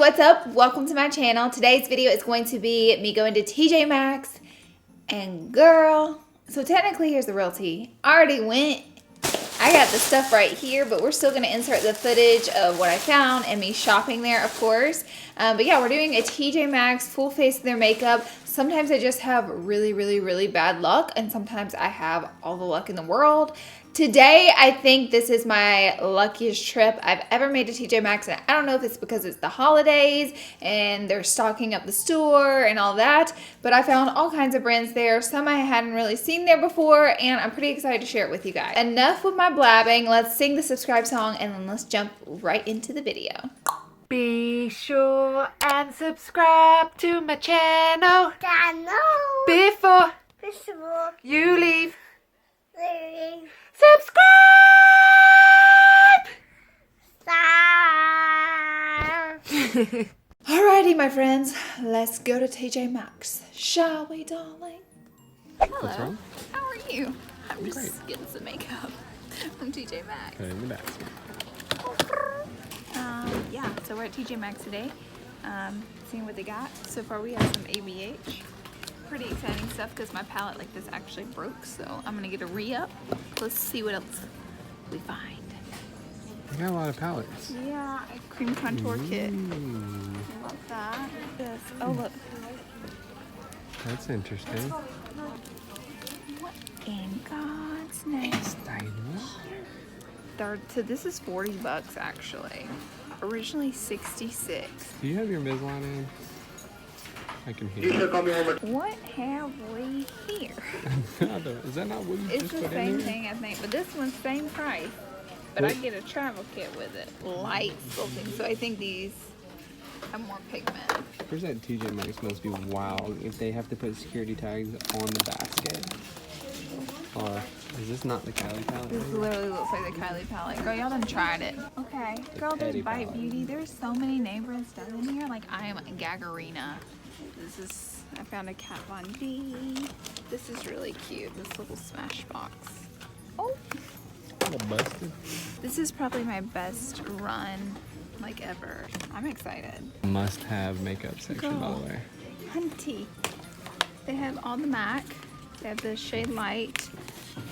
what's up? Welcome to my channel. Today's video is going to be me going to TJ Maxx, and girl, so technically here's the real tea. I already went. I got the stuff right here, but we're still going to insert the footage of what I found and me shopping there, of course. But yeah, we're doing a TJ Maxx full face of their makeup. Sometimes I just have really bad luck, and sometimes I have all the luck in the world. Today, I think this is my luckiest trip I've ever made to TJ Maxx, and I don't know if it's because it's the holidays and they're stocking up the store and all that, but I found all kinds of brands there, some I hadn't really seen there before, and I'm pretty excited to share it with you guys. Enough with my blabbing, let's sing the subscribe song and then let's jump right into the video. Be sure and subscribe to my channel before you leave. Subscribe! Alrighty, my friends, let's go to TJ Maxx, shall we, darling? Hello. What's wrong? How are you? I'm just great. getting some makeup from TJ Maxx. Put it in the basket. Yeah, so we're at TJ Maxx today, seeing what they got. So far we have some ABH. Pretty exciting stuff because my palette like this actually broke, so I'm gonna get a re-up. Let's see what else we find. You got a lot of palettes. Yeah, a cream contour kit. Love that. This. Oh look. That's interesting. What in God's name? So this is 40 bucks actually. Originally 66. Do you have your Midline in? I can hear you. What have we here? Is that not what you It's just the put same in there? thing, I think, but this one's same price. But I get a travel kit with it. Light sculpting. So I think these have more pigment. Where's that TJ Maxx must be wild if they have to put security tags on the basket. Or is this not the Kylie palette? This literally looks like the Kylie palette. Girl, y'all done tried it. Okay. Girl, there's Petty Bite palette. Beauty. There's so many name brand stuff in here. Like, I am a Gagarina. This is, I found a Kat Von D. This is really cute. This little smash box. Oh. A little busted. This is probably my best run, like, ever. I'm excited. Must have makeup section, by the way. Hunty. They have all the MAC. They have the shade light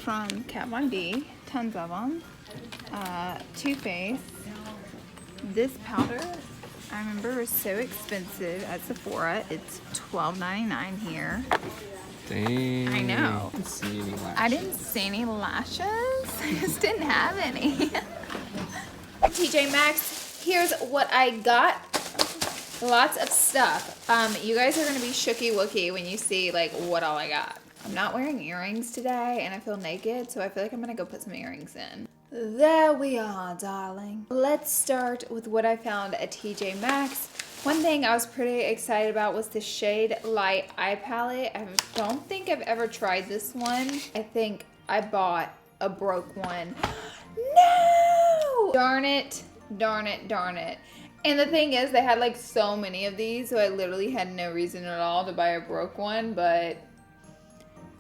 from Kat Von D. Tons of them. Too Faced. This powder, I remember, was so expensive at Sephora. It's $12.99 here. Dang. I know. I didn't see any lashes. I didn't see any lashes. I just didn't have any. TJ Maxx, here's what I got. Lots of stuff. You guys are gonna be shooky wooky when you see like what all I got. I'm not wearing earrings today and I feel naked, so I feel like I'm gonna go put some earrings in. There we are, darling. Let's start with what I found at TJ Maxx. One thing I was pretty excited about was the Shade Light Eye Palette. I don't think I've ever tried this one. I think I bought a broke one. No! Darn it, darn it, darn it. And the thing is, they had like so many of these, so I literally had no reason at all to buy a broke one, but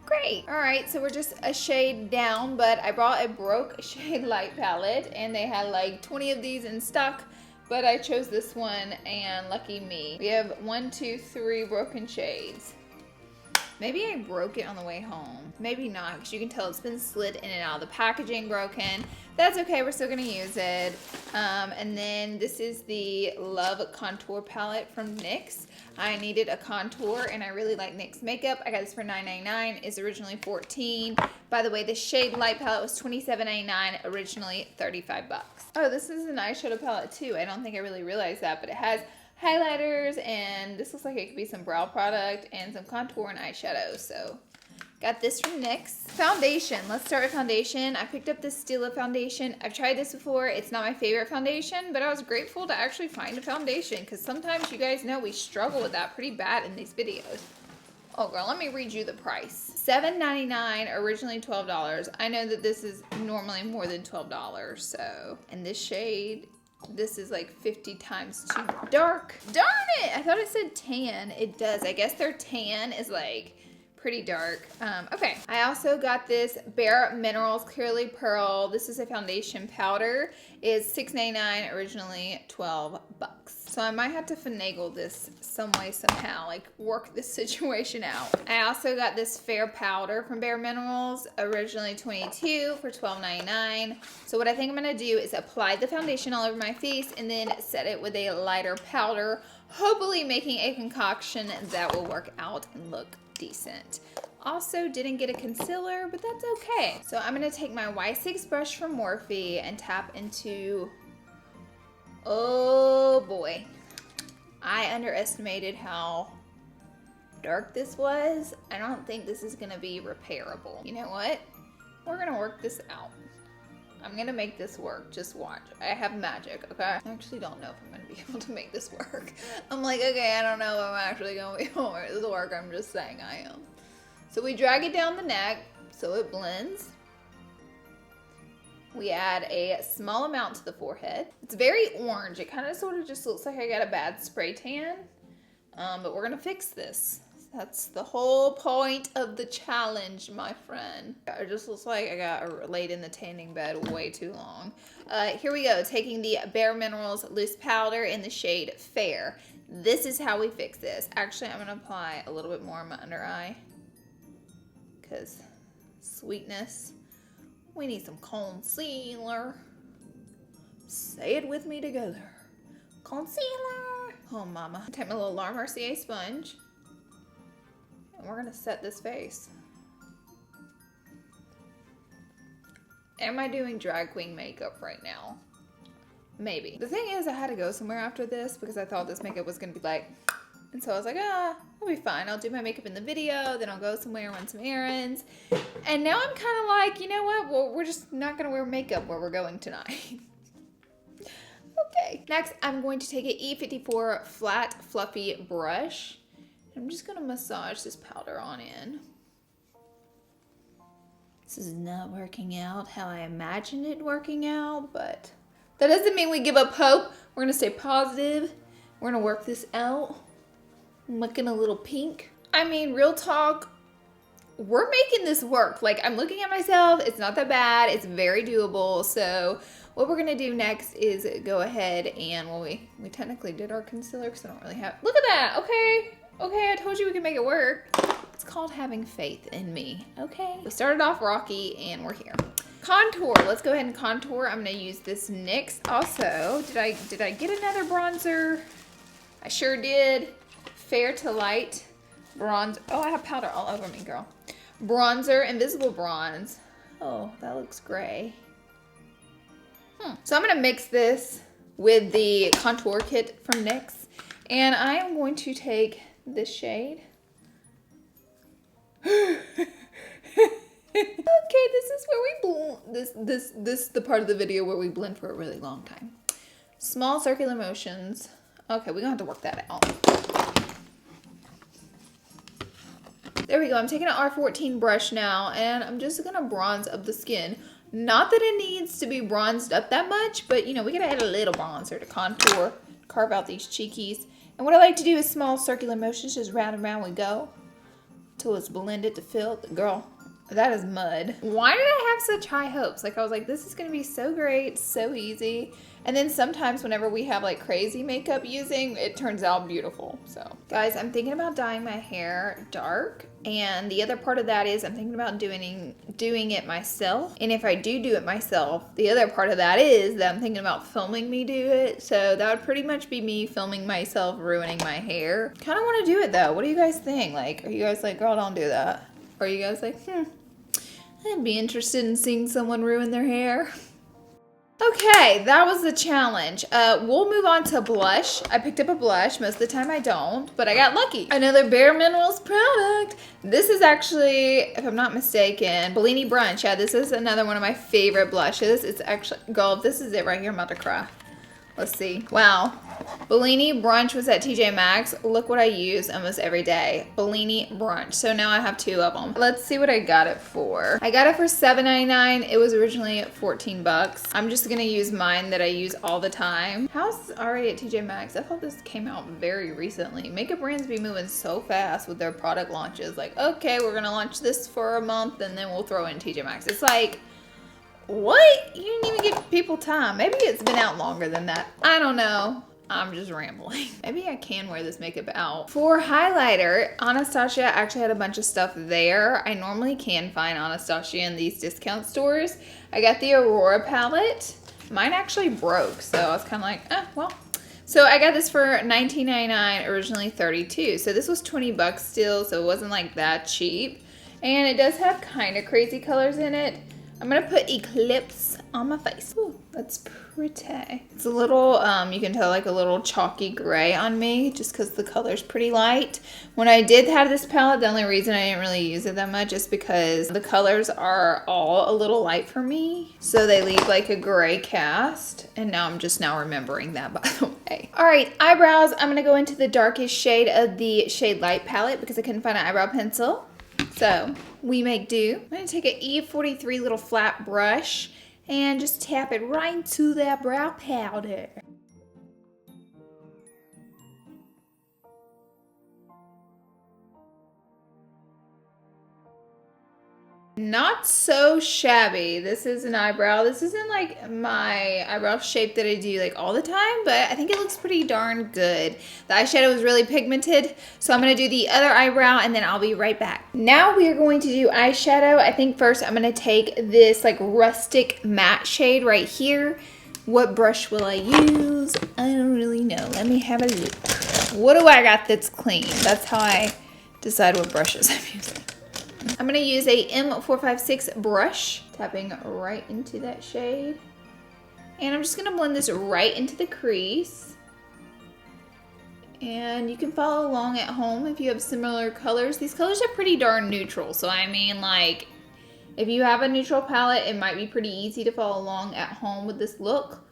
great. All right, so we're just a shade down, but I brought a broke Shade Light palette, and they had like 20 of these in stock, but I chose this one, and lucky me. We have 1, 2, 3 broken shades. Maybe I broke it on the way home. Maybe not, because you can tell it's been slid in and out of the packaging, broken. That's okay, we're still gonna use it. And then this is the Love Contour Palette from NYX. I needed a contour, and I really like NYX makeup. I got this for $9.99. It's originally $14. By the way, the Shade Light palette was $27.99, originally 35 bucks. Oh, this is an eyeshadow palette too. I don't think I really realized that, but it has highlighters, and this looks like it could be some brow product and some contour and eyeshadow. So got this from NYX. Foundation. Let's start with foundation. I picked up this Stila foundation. I've tried this before. It's not my favorite foundation, but I was grateful to actually find a foundation, because sometimes you guys know we struggle with that pretty bad in these videos. Oh girl, let me read you the price. $7.99, originally $12. I know that this is normally more than $12, so. And this shade, this is like 50 times too dark. Darn it! I thought it said tan. It does. I guess their tan is like pretty dark. Okay, I also got this Bare Minerals Clearly Pearl. This is a foundation powder. It's $6.99, originally 12 bucks. So I might have to finagle this some way, somehow, like work this situation out. I also got this Fair powder from Bare Minerals, originally $22 for $12.99. So what I think I'm gonna do is apply the foundation all over my face and then set it with a lighter powder, hopefully making a concoction that will work out and look decent. Also didn't get a concealer, but that's okay. So I'm gonna take my Y6 brush from Morphe and tap into, oh boy. I underestimated how dark this was. I don't think this is gonna be repairable. You know what? We're gonna work this out. I'm gonna make this work, just watch. I have magic, okay? I actually don't know if I'm gonna be able to make this work. I'm like, okay, I don't know if I'm actually gonna be able to make this work. I'm just saying I am. So we drag it down the neck so it blends. We add a small amount to the forehead. It's very orange. It kind of sort of just looks like I got a bad spray tan, but we're gonna fix this. That's the whole point of the challenge, my friend. It just looks like I got laid in the tanning bed way too long. Here we go, taking the Bare Minerals loose powder in the shade Fair. This is how we fix this. Actually, I'm gonna apply a little bit more on my under eye, because sweetness. We need some concealer. Say it with me together. Concealer. Oh, mama. Take my little La Mercier sponge. And we're gonna set this face. Am I doing drag queen makeup right now? Maybe. The thing is, I had to go somewhere after this because I thought this makeup was gonna be like, and so I was like, I'll be fine. I'll do my makeup in the video, then I'll go somewhere, run some errands. And now I'm kind of like, you know what? Well, we're just not gonna wear makeup where we're going tonight. Okay. Next, I'm going to take an E54 flat, fluffy brush. I'm just gonna massage this powder on in. This is not working out how I imagined it working out, but that doesn't mean we give up hope. We're gonna stay positive. We're gonna work this out. I'm looking a little pink. I mean, real talk, we're making this work. Like, I'm looking at myself, it's not that bad, it's very doable. So what we're gonna do next is go ahead and, well, we technically did our concealer because I don't really have, look at that, okay, I told you we can make it work. It's called having faith in me, okay? We started off rocky and we're here. Contour, let's go ahead and contour. I'm gonna use this NYX. Also, did I get another bronzer? I sure did. Fair to light bronze. Oh, I have powder all over me, girl. Bronzer, invisible bronze. Oh, that looks gray. So I'm gonna mix this with the contour kit from NYX, and I am going to take this shade. Okay, this is where we blend. This is the part of the video where we blend for a really long time. Small circular motions. Okay, we're gonna have to work that out. There we go. I'm taking an R14 brush now, and I'm just gonna bronze up the skin. Not that it needs to be bronzed up that much, but you know, we gotta add a little bronzer to contour, carve out these cheekies. And what I like to do is small circular motions, just round and round we go till it's blended to fill. Girl, that is mud. Why did I have such high hopes? Like, I was like, this is gonna be so great, so easy. And then sometimes whenever we have like crazy makeup using, it turns out beautiful. So guys, I'm thinking about dyeing my hair dark. And the other part of that is I'm thinking about doing it myself. And if I do it myself, the other part of that is that I'm thinking about filming me do it. So that would pretty much be me filming myself ruining my hair. Kind of want to do it though. What do you guys think? Like, are you guys like, girl, don't do that? Or are you guys like, I'd be interested in seeing someone ruin their hair. Okay, that was the challenge. We'll move on to blush. I picked up a blush. Most of the time I don't, but I got lucky. Another Bare Minerals product. This is actually, if I'm not mistaken, Bellini Brunch. Yeah, this is another one of my favorite blushes. It's actually, girl, if this is it right here, I'm about to cry. Let's see. Wow. Bellini Brunch was at TJMaxx. Look what I use almost every day. Bellini Brunch. So now I have two of them. Let's see what I got it for. I got it for $7.99. It was originally $14. I'm just gonna use mine that I use all the time. How's already at TJMaxx? I thought this came out very recently. Makeup brands be moving so fast with their product launches. Like, okay, we're gonna launch this for a month and then we'll throw in TJMaxx. It's like, what? You didn't even give people time. Maybe it's been out longer than that. I don't know. I'm just rambling. Maybe I can wear this makeup out. For highlighter, Anastasia actually had a bunch of stuff there. I normally can find Anastasia in these discount stores. I got the Aurora palette. Mine actually broke, so I was kind of like, well. So I got this for $19.99, originally $32. So this was 20 bucks still, so it wasn't like that cheap. And it does have kind of crazy colors in it. I'm gonna put Eclipse on my face. Ooh, that's pretty. It's a little, you can tell like a little chalky gray on me just because the color's pretty light. When I did have this palette, the only reason I didn't really use it that much is because the colors are all a little light for me. So they leave like a gray cast. And now I'm just now remembering that, by the way. All right, eyebrows. I'm gonna go into the darkest shade of the Shade Light palette because I couldn't find an eyebrow pencil. So we make do. I'm gonna take an E43 little flat brush and just tap it right into that brow powder. Not so shabby. This is an eyebrow. This isn't like my eyebrow shape that I do like all the time, but I think it looks pretty darn good. The eyeshadow is really pigmented, so I'm gonna do the other eyebrow and then I'll be right back. Now we are going to do eyeshadow. I think first I'm gonna take this like rustic matte shade right here. What brush will I use? I don't really know. Let me have a look. What do I got that's clean? That's how I decide what brushes I'm using. I'm gonna use a M456 brush, tapping right into that shade. And I'm just gonna blend this right into the crease. And you can follow along at home if you have similar colors. These colors are pretty darn neutral. So I mean, like, if you have a neutral palette, it might be pretty easy to follow along at home with this look.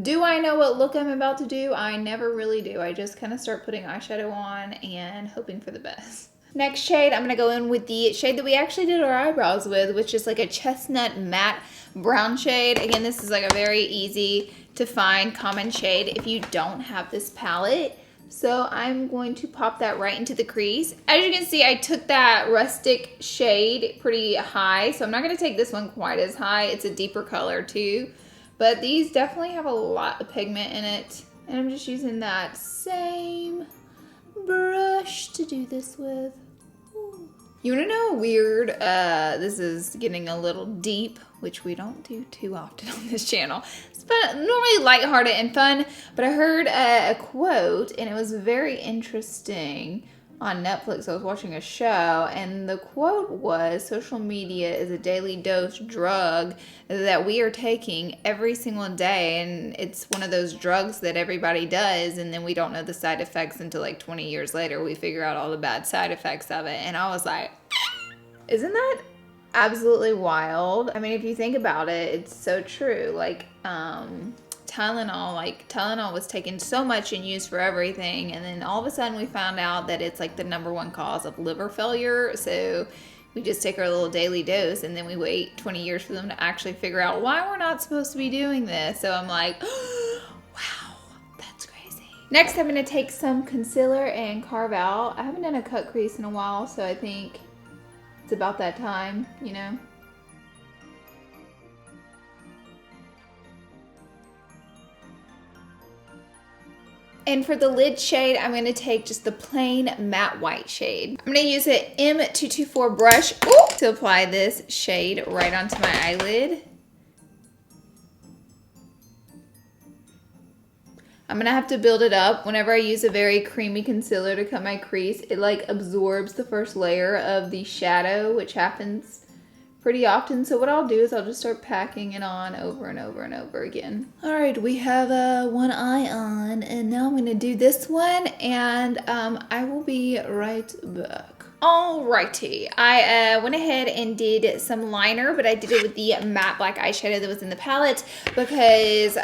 Do I know what look I'm about to do? I never really do. I just kind of start putting eyeshadow on and hoping for the best. Next shade, I'm gonna go in with the shade that we actually did our eyebrows with, which is like a chestnut matte brown shade. Again, this is like a very easy to find common shade if you don't have this palette. So I'm going to pop that right into the crease. As you can see, I took that rustic shade pretty high, so I'm not gonna take this one quite as high. It's a deeper color too, but these definitely have a lot of pigment in it. And I'm just using that same brush to do this with. You wanna know weird, this is getting a little deep, which we don't do too often on this channel. It's normally lighthearted and fun, but I heard a quote and it was very interesting on Netflix. I was watching a show and the quote was, social media is a daily dose drug that we are taking every single day, and it's one of those drugs that everybody does and then we don't know the side effects until like 20 years later we figure out all the bad side effects of it. And I was like, isn't that absolutely wild? I mean, if you think about it, it's so true. Like Tylenol was taken so much and used for everything, and then all of a sudden we found out that it's like the #1 cause of liver failure. So we just take our little daily dose and then we wait 20 years for them to actually figure out why we're not supposed to be doing this. So I'm like, wow, that's crazy. Next, I'm gonna take some concealer and carve out. I haven't done a cut crease in a while, so I think it's about that time, you know? And for the lid shade, I'm gonna take just the plain matte white shade. I'm gonna use an M224 brush to apply this shade right onto my eyelid. I'm gonna have to build it up. Whenever I use a very creamy concealer to cut my crease, it like absorbs the first layer of the shadow, which happens pretty often. So what I'll do is I'll just start packing it on over and over and over again. All right, we have one eye on, and now I'm gonna do this one, and I will be right back. Alrighty, I went ahead and did some liner, but I did it with the matte black eyeshadow that was in the palette because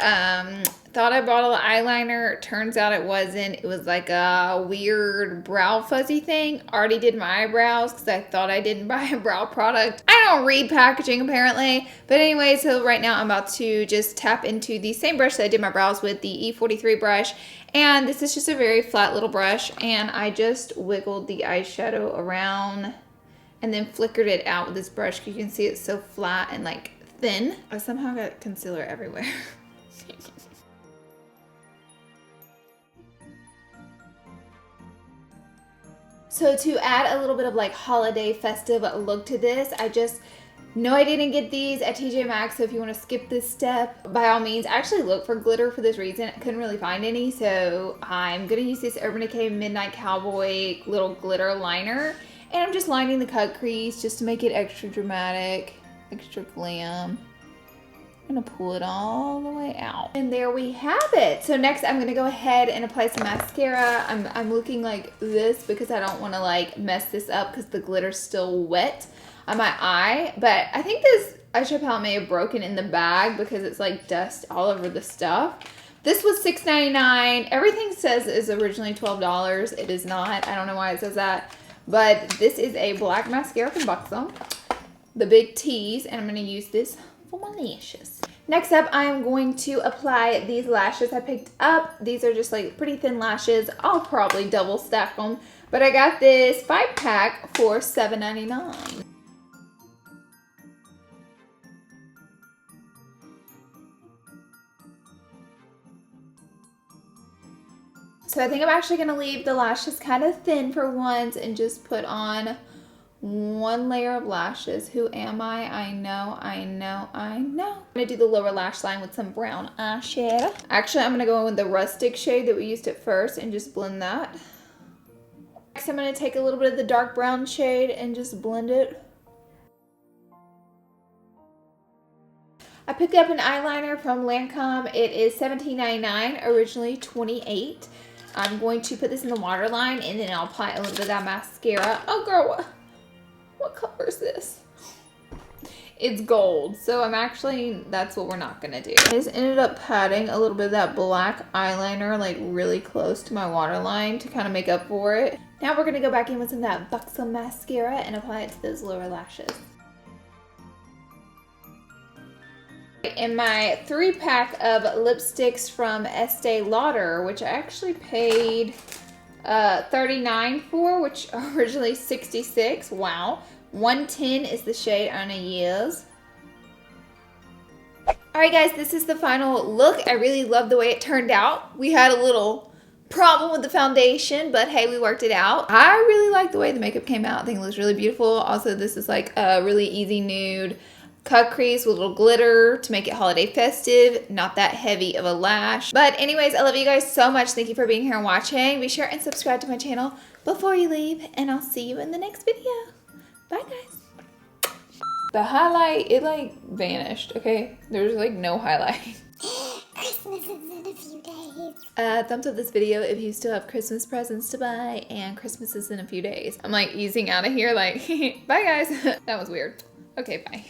thought I bought a eyeliner. Turns out it wasn't. It was like a weird brow fuzzy thing. Already did my eyebrows because I thought I didn't buy a brow product. I don't read packaging apparently. But anyway, so right now I'm about to just tap into the same brush that I did my brows with, the E43 brush. And this is just a very flat little brush. And I just wiggled the eyeshadow around and then flickered it out with this brush because you can see it's so flat and like thin. I somehow got concealer everywhere. So to add a little bit of like holiday festive look to this, I just know I didn't get these at TJMaxx, so if you want to skip this step, by all means. I actually looked for glitter for this reason. I couldn't really find any, so I'm going to use this Urban Decay Midnight Cowboy little glitter liner. And I'm just lining the cut crease just to make it extra dramatic, extra glam. I'm going to pull it all the way out. And there we have it. So next I'm going to go ahead and apply some mascara. I'm looking like this because I don't want to like mess this up because the glitter's still wet on my eye. But I think this eyeshadow palette may have broken in the bag because it's like dust all over the stuff. This was $6.99. Everything says is originally $12. It is not. I don't know why it says that. But this is a black mascara from Buxom. The big T's. And I'm going to use this for my lashes. Next up, I'm going to apply these lashes I picked up. These are just like pretty thin lashes. I'll probably double stack them, but I got this 5-pack for $7.99. So I think I'm actually gonna leave the lashes kind of thin for once and just put on one layer of lashes. Who am I? I know. I'm gonna do the lower lash line with some brown eyeshadow. Actually, I'm gonna go in with the rustic shade that we used at first and just blend that. Next, I'm gonna take a little bit of the dark brown shade and just blend it. I picked up an eyeliner from Lancome. It is $17.99, originally $28. I'm going to put this in the waterline and then I'll apply a little bit of that mascara. Oh girl, what color is this? It's gold, so that's what we're not gonna do. I just ended up patting a little bit of that black eyeliner like really close to my waterline to kind of make up for it. Now we're gonna go back in with some of that Buxom mascara and apply it to those lower lashes. In my 3-pack of lipsticks from Estee Lauder, which I actually paid $39 for, which originally $66. Wow. 110 is the shade I'm gonna use. Alright guys, this is the final look. I really love the way it turned out. We had a little problem with the foundation, but hey, we worked it out. I really like the way the makeup came out. I think it looks really beautiful. Also, this is like a really easy nude cut crease with a little glitter to make it holiday festive, not that heavy of a lash. But anyways, I love you guys so much. Thank you for being here and watching. Be sure and subscribe to my channel before you leave, and I'll see you in the next video. Bye guys. The highlight, it like vanished, okay? There's like no highlight. Christmas is in a few days. Thumbs up this video if you still have Christmas presents to buy, and Christmas is in a few days. I'm like easing out of here like, bye guys. That was weird. Okay, bye.